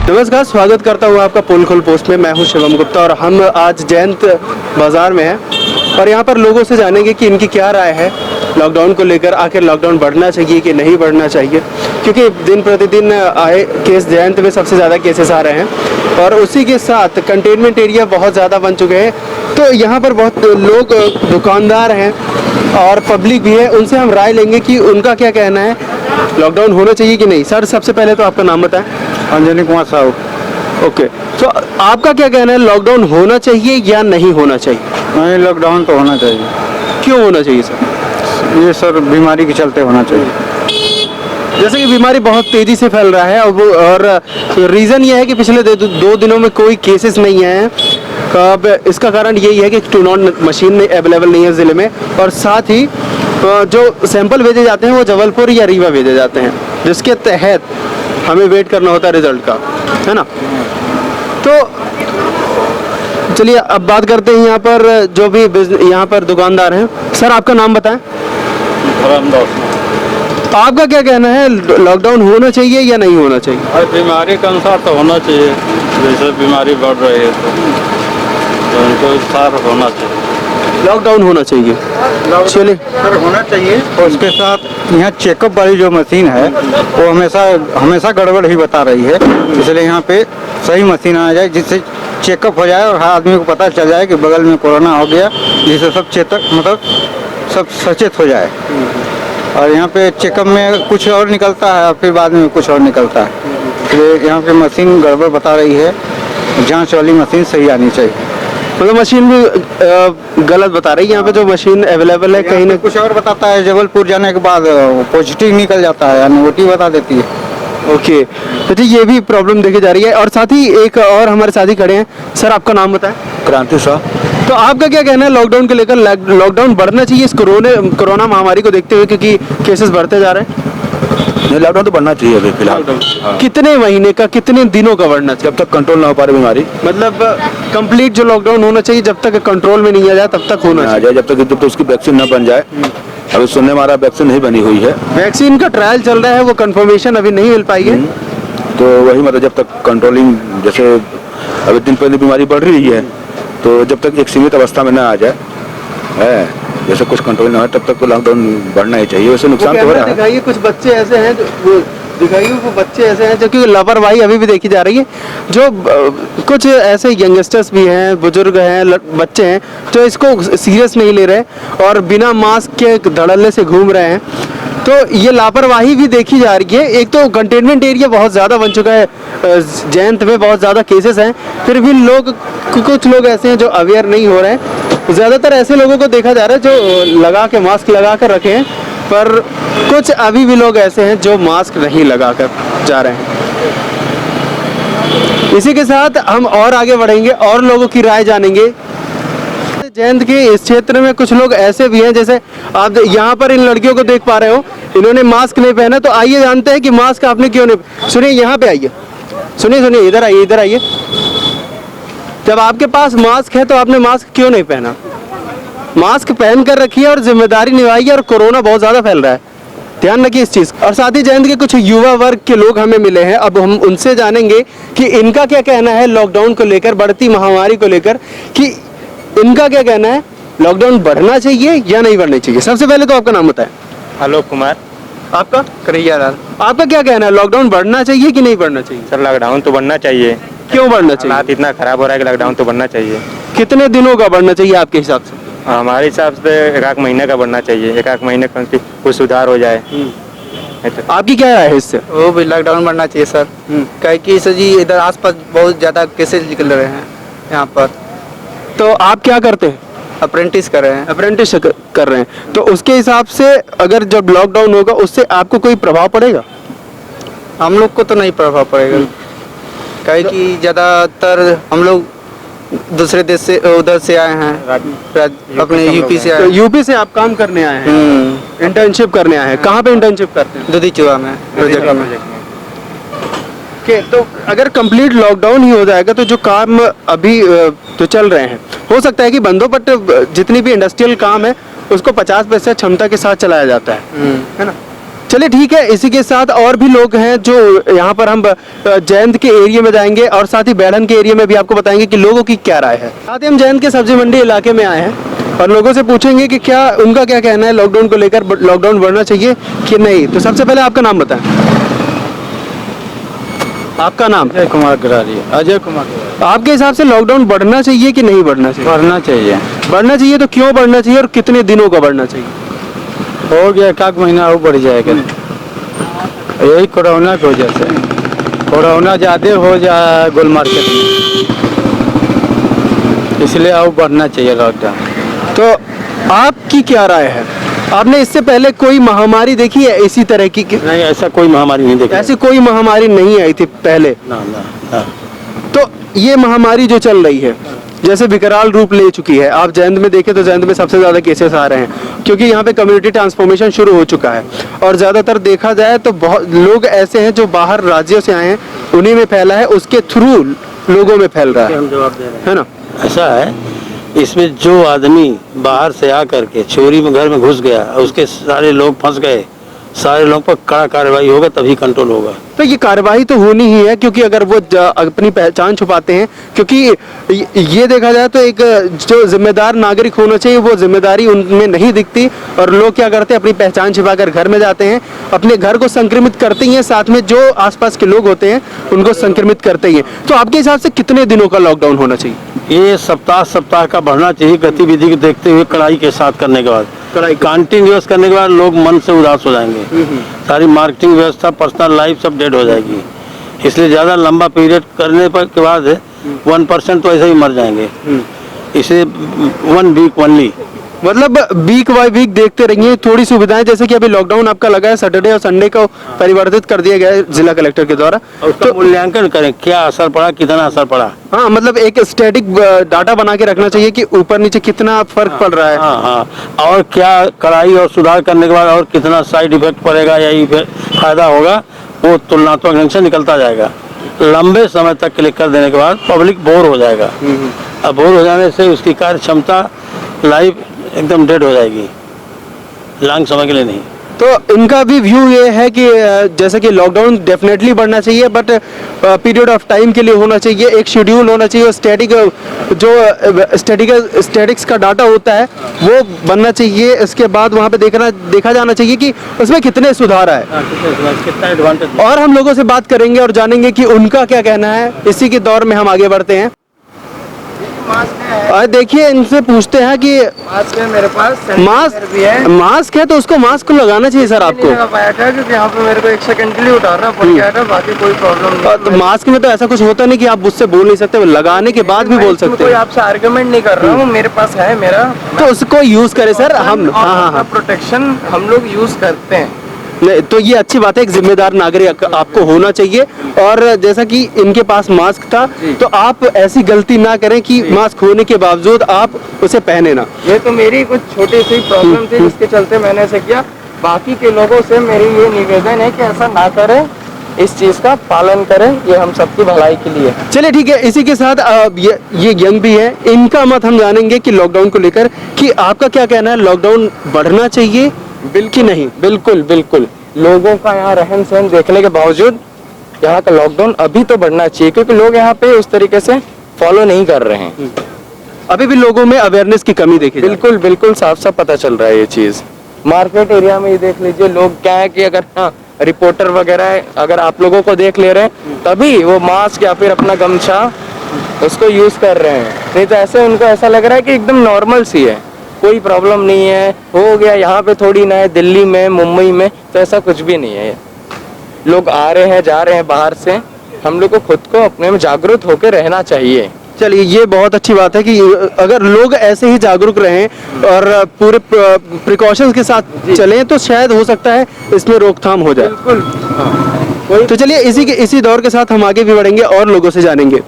नमस्कार, स्वागत करता हूँ आपका पोल खोल पोस्ट में। मैं हूँ शिवम गुप्ता और हम आज जयंत बाज़ार में हैं और यहाँ पर लोगों से जानेंगे कि इनकी क्या राय है लॉकडाउन को लेकर। आखिर लॉकडाउन बढ़ना चाहिए कि नहीं बढ़ना चाहिए, क्योंकि दिन प्रतिदिन आए केस जयंत में सबसे ज़्यादा केसेस आ रहे हैं और उसी के साथ कंटेनमेंट एरिया बहुत ज़्यादा बन चुके हैं। तो यहाँ पर बहुत लोग दुकानदार हैं और पब्लिक भी है, उनसे हम राय लेंगे कि उनका क्या कहना है, लॉकडाउन होना चाहिए कि नहीं। सर, सबसे पहले तो आपका नाम बताएं। अंजनी कुमार साहू। ओके, तो आपका क्या कहना है, लॉकडाउन होना चाहिए या नहीं होना चाहिए? नहीं, लॉकडाउन तो होना चाहिए। क्यों होना चाहिए सर? ये सर बीमारी के चलते होना चाहिए। जैसे कि बीमारी बहुत तेज़ी से फैल रहा है और रीज़न ये है कि पिछले 2 दिनों में कोई केसेस नहीं आए हैं। अब इसका कारण यही है कि टू नॉट मशीन अवेलेबल नहीं है ज़िले में, और साथ ही जो सैंपल भेजे जाते हैं वो जबलपुर या रीवा भेजे जाते हैं, जिसके तहत हमें वेट करना होता है रिजल्ट का, है ना। तो चलिए अब बात करते हैं यहाँ पर जो भी यहाँ पर दुकानदार हैं। सर, आपका नाम बताएं। आपका क्या कहना है, लॉकडाउन होना चाहिए या नहीं होना चाहिए? और बीमारी के अनुसार तो होना चाहिए। जैसे बीमारी बढ़ रही है तो उनको अनुसार होना चाहिए, लॉकडाउन होना चाहिए। चलिए सर, होना चाहिए। और उसके साथ यहाँ चेकअप वाली जो मशीन है वो हमेशा गड़बड़ ही बता रही है, इसलिए यहाँ पे सही मशीन आ जाए जिससे चेकअप हो जाए और हर आदमी को पता चल जाए कि बगल में कोरोना हो गया, जिससे सब सचेत हो जाए। और यहाँ पे चेकअप में कुछ और निकलता है और फिर बाद में कुछ और निकलता है, इसलिए यहाँ पे मशीन गड़बड़ बता रही है। जांच वाली मशीन सही आनी चाहिए। मतलब मशीन भी गलत बता रही है। यहाँ पे जो मशीन अवेलेबल है कहीं ना कुछ और बताता है, जबलपुर जाने के बाद पॉजिटिव निकल जाता है या नेगेटिव बता देती है। ओके, तो जी ये भी प्रॉब्लम देखी जा रही है। और साथ ही एक और हमारे साथी खड़े हैं। सर, आपका नाम बताएं। क्रांति शाह। तो आपका क्या कहना है लॉकडाउन को लेकर? लॉकडाउन बढ़ना चाहिए इस कोरोना महामारी को देखते हुए, क्योंकि केसेस बढ़ते जा रहे हैं। नहीं, लॉकडाउन तो बढ़ना चाहिए अभी फिलहाल। हाँ। कितने महीने का, कितने दिनों का बढ़ना चाहिए? जब तक कंट्रोल ना हो पा रही बीमारी, मतलब कंप्लीट जो लॉकडाउन होना चाहिए, जब तक कंट्रोल में नहीं आ जाए तब तक होना आ चाहिए। जाए, जब तक उसकी वैक्सीन ना बन जाए। अभी सुनने में आ रहा वैक्सीन नहीं बनी हुई है। वैक्सीन का ट्रायल चल रहा है, वो कंफर्मेशन अभी नहीं मिल पाई है। तो वही मतलब जब तक कंट्रोलिंग, जैसे अभी दिन पर दिन बीमारी बढ़ रही है, तो जब तक एक सीमित अवस्था में ना आ जाए, है जैसे कुछ कंट्रोल ना हो, तब तक तो लॉकडाउन बढ़ना ही चाहिए। वैसे नुकसान तो हो रहा है। दिखाइए कुछ बच्चे ऐसे हैं जो दिखाइए, वो बच्चे ऐसे हैं जो कि लापरवाही अभी भी देखी जा रही है। जो कुछ ऐसे यंगस्टर्स भी हैं, बुजुर्ग हैं, बच्चे हैं जो इसको सीरियस नहीं ले रहे और बिना मास्क के धड़ल्ले से घूम रहे हैं। तो ये लापरवाही भी देखी जा रही है। एक तो कंटेनमेंट एरिया बहुत ज़्यादा बन चुका है, जयंत में बहुत ज़्यादा केसेस हैं, फिर भी कुछ लोग ऐसे हैं जो अवेयर नहीं हो रहे हैं। ज़्यादातर ऐसे लोगों को देखा जा रहा है जो लगा के मास्क लगा कर रखे हैं, पर कुछ अभी भी लोग ऐसे हैं जो मास्क नहीं लगा कर जा रहे हैं। इसी के साथ हम और आगे बढ़ेंगे और लोगों की राय जानेंगे। जयंत के इस क्षेत्र में कुछ लोग ऐसे भी हैं, जैसे आप यहाँ पर इन लड़कियों को देख पा रहे हो, इन्होंने मास्क नहीं पहना। तो आइए जानते हैं कि मास्क आपने क्यों नहीं। सुनिए, यहाँ पे आइए, सुनिए, इधर आइए, इधर आइए। जब आपके पास मास्क है तो आपने मास्क क्यों नहीं पहना? मास्क पहन कर रखिए और जिम्मेदारी निभाइए, और कोरोना बहुत ज़्यादा फैल रहा है, ध्यान रखिए इस चीज़। और साथ ही जयंत के कुछ युवा वर्ग के लोग हमें मिले हैं, अब हम उनसे जानेंगे कि इनका क्या कहना है लॉकडाउन को लेकर, बढ़ती महामारी को लेकर, कि इनका क्या कहना है, लॉकडाउन बढ़ना चाहिए या नहीं बढ़ना चाहिए। सबसे पहले तो आपका नाम बताएं। आलोक कुमार। आपका? करिया लाल। आपका क्या कहना है, लॉकडाउन बढ़ना चाहिए कि नहीं बढ़ना चाहिए? सर, लॉकडाउन तो बढ़ना चाहिए। क्यों बढ़ना हालात चाहिए? इतना खराब हो रहा है कि लॉकडाउन तो बढ़ना चाहिए। कितने दिनों का बढ़ना चाहिए आपके हिसाब से? हमारे हिसाब से एक महीने का बढ़ना चाहिए। एक महीने का कुछ सुधार हो जाए। आपकी क्या राय है इससे? वो भी लॉकडाउन बढ़ना चाहिए सर, क्या कि सर जी इधर आसपास बहुत ज़्यादा केसेस निकल रहे हैं यहाँ पर। तो आप क्या करते हैं? अप्रेंटिस कर रहे हैं। अप्रेंटिस कर रहे हैं, तो उसके हिसाब से अगर जब लॉकडाउन होगा उससे आपको कोई प्रभाव पड़ेगा? हम लोग को तो नहीं प्रभाव पड़ेगा, क्या कि ज़्यादातर हम लोग दूसरे देश से उधर से आए हैं, अपने यूपी से आए तो हैं। यूपी से आप काम करने आए हैं, इंटर्नशिप करने आए हैं। कहाँ पे इंटर्नशिप करते हैं? दूधी चूहा में प्रोजेक्ट में। के तो अगर कंप्लीट लॉकडाउन ही हो जाएगा तो जो काम अभी तो चल रहे हैं, हो सकता है कि बंदों, बट जितनी भी इंडस्ट्रियल काम है उसको 50% क्षमता के साथ चलाया जाता है ना। चलिए ठीक है, इसी के साथ और भी लोग हैं जो यहाँ पर हम जयंत के एरिया में जाएंगे और साथ ही बैढ़न के एरिया में भी आपको बताएंगे कि लोगों की क्या राय है। साथ ही हम जयंत के सब्जी मंडी इलाके में आए हैं और लोगों से पूछेंगे कि क्या उनका क्या कहना है लॉकडाउन को लेकर, लॉकडाउन बढ़ना चाहिए कि नहीं। तो सबसे पहले आपका नाम बताएं। आपका नाम? अजय कुमार गिरारी। अजय कुमार। आपके हिसाब से लॉकडाउन बढ़ना चाहिए कि नहीं बढ़ना चाहिए? बढ़ना चाहिए। बढ़ना चाहिए, तो क्यों बढ़ना चाहिए और कितने दिनों का बढ़ना चाहिए? हो गया एक महीना और बढ़ जाएगा। यही कोरोना की वजह से, कोरोना ज़्यादा हो जाए गोल मार्केट में, इसलिए और बढ़ना चाहिए लॉकडाउन। तो आपकी क्या राय है? आपने इससे पहले कोई महामारी देखी है इसी तरह की? नहीं, ऐसा कोई महामारी नहीं देखी। ऐसी कोई महामारी नहीं आई थी पहले। ना ना ना। तो ये महामारी जो चल रही है जैसे विकराल रूप ले चुकी है, आप जयंत में देखें तो जयंत में सबसे ज़्यादा केसेस आ रहे हैं क्योंकि यहाँ पे कम्युनिटी ट्रांसफॉर्मेशन शुरू हो चुका है और ज़्यादातर देखा जाए तो बहुत लोग ऐसे हैं जो बाहर राज्यों से आए हैं, उन्हीं में फैला है, उसके थ्रू लोगों में फैल रहा हम जवाब दे रहे है ना। ऐसा है, इसमें जो आदमी बाहर से आकर के चोरी में घर में घुस गया, उसके सारे लोग फंस गए, सारे लोग पर कड़ा कार्रवाई होगा तभी कंट्रोल होगा। तो ये कार्रवाई तो होनी ही है क्योंकि अगर वो अपनी पहचान छुपाते हैं, क्योंकि ये देखा जाए तो एक जो जिम्मेदार नागरिक होना चाहिए वो जिम्मेदारी उनमें नहीं दिखती और लोग क्या करते हैं, अपनी पहचान छिपाकर घर में जाते हैं, अपने घर को संक्रमित करते ही हैं, साथ में जो आसपास के लोग होते हैं उनको संक्रमित करते ही हैं। तो आपके हिसाब से कितने दिनों का लॉकडाउन होना चाहिए? ये सप्ताह का बढ़ना चाहिए, गतिविधि को देखते हुए कड़ाई के साथ करने के बाद, कंटिन्यूअस करने के बाद लोग मन से उदास हो जाएंगे, सारी मार्केटिंग व्यवस्था, पर्सनल लाइफ सब डेड हो जाएगी। इसलिए ज़्यादा लंबा पीरियड करने पर के बाद 1% तो ऐसे ही मर जाएंगे। इसे 1 वीक ओनली, मतलब वीक बाय वीक देखते रहिए। थोड़ी सुविधाएं जैसे कि अभी लॉकडाउन आपका लगा है, सैटरडे और संडे को परिवर्तित कर दिया गया है जिला कलेक्टर के द्वारा, और उसका मूल्यांकन करें क्या असर पड़ा, कितना असर पड़ा। हाँ, मतलब एक स्टैटिक डाटा बना के रखना चाहिए कि ऊपर नीचे कितना फर्क पड़ रहा है। हाँ हाँ, और क्या कड़ाई और सुधार करने के बाद और कितना साइड इफेक्ट पड़ेगा या फायदा होगा, वो तुलनात्मक ढंग से निकलता जाएगा। लंबे समय तक क्लिक कर देने के बाद पब्लिक बोर हो जाएगा, अब बोर हो जाने से उसकी कार्य क्षमता लाइफ एकदम डेड हो जाएगी, लॉन्ग समय के लिए नहीं। तो इनका भी व्यू ये है कि जैसे कि लॉकडाउन डेफिनेटली बढ़ना चाहिए बट पीरियड ऑफ टाइम के लिए होना चाहिए, एक शेड्यूल होना चाहिए, स्टैटिक जो स्टैटिक्स का डाटा होता है वो बनना चाहिए। इसके बाद वहाँ पे देखा जाना चाहिए कि उसमें कितने सुधार आए। कितना एडवांटेज। और हम लोगों से बात करेंगे और जानेंगे कि उनका क्या कहना है। इसी के दौर में हम आगे बढ़ते हैं और देखिए इनसे पूछते हैं कि मास्क है मेरे पास, मास्क भी है। मास्क है तो उसको मास्क को लगाना चाहिए सर आपको। नहीं लगा पाया था क्योंकि यहाँ पे मेरे को 1 सेकंड के लिए उतारना पड़ गया था, बाकी कोई प्रॉब्लम नहीं। तो मास्क में तो ऐसा कुछ होता नहीं कि आप उससे बोल नहीं सकते, लगाने के बाद भी बोल सकते कोई हैं। आपसे आर्गुमेंट नहीं कर रहा हूँ, मेरे पास है मेरा, तो उसको यूज करें सर हम। हाँ, प्रोटेक्शन हम लोग यूज करते हैं। नहीं, तो ये अच्छी बात है, एक जिम्मेदार नागरिक आपको होना चाहिए। और जैसा कि इनके पास मास्क था तो आप ऐसी गलती ना करें कि मास्क होने के बावजूद आप उसे पहने ना। ये तो मेरी कुछ छोटी सी प्रॉब्लम थी जिसके चलते मैंने ऐसे किया। बाकी के लोगों से मेरी ये निवेदन है कि ऐसा ना करें, इस चीज का पालन करें, ये हम सबकी भलाई के लिए। चलिए ठीक है, इसी के साथ ये यंग भी है, इनका मत हम जानेंगे कि लॉकडाउन को लेकर कि आपका क्या कहना है, लॉकडाउन बढ़ना चाहिए कि नहीं? बिल्कुल बिल्कुल, लोगों का यहाँ रहन सहन देखने के बावजूद यहाँ का लॉकडाउन अभी तो बढ़ना चाहिए क्योंकि लोग यहाँ पे उस तरीके से फॉलो नहीं कर रहे हैं। अभी भी लोगों में अवेयरनेस की कमी देखी जाती है। बिल्कुल बिल्कुल साफ साफ पता चल रहा है ये चीज। मार्केट एरिया में ही देख लीजिए, लोग क्या है कि अगर रिपोर्टर वगैरह अगर आप लोगों को देख ले रहे हैं तभी वो मास्क या फिर अपना गमछा उसको यूज कर रहे हैं, नहीं तो ऐसे उनको ऐसा लग रहा है कि एकदम नॉर्मल सी है, कोई प्रॉब्लम नहीं है, हो गया। यहाँ पे थोड़ी ना है, दिल्ली में मुंबई में तो ऐसा कुछ भी नहीं है। लोग आ रहे हैं जा रहे हैं बाहर से, हम लोग को खुद को अपने में जागरूक होकर रहना चाहिए। चलिए ये बहुत अच्छी बात है कि अगर लोग ऐसे ही जागरूक रहें और पूरे प्रिकॉशंस के साथ चलें तो शायद हो सकता है इसमें रोकथाम हो जाए। बिल्कुल। तो चलिए इसी दौर के साथ हम आगे भी बढ़ेंगे और लोगों से जानेंगे।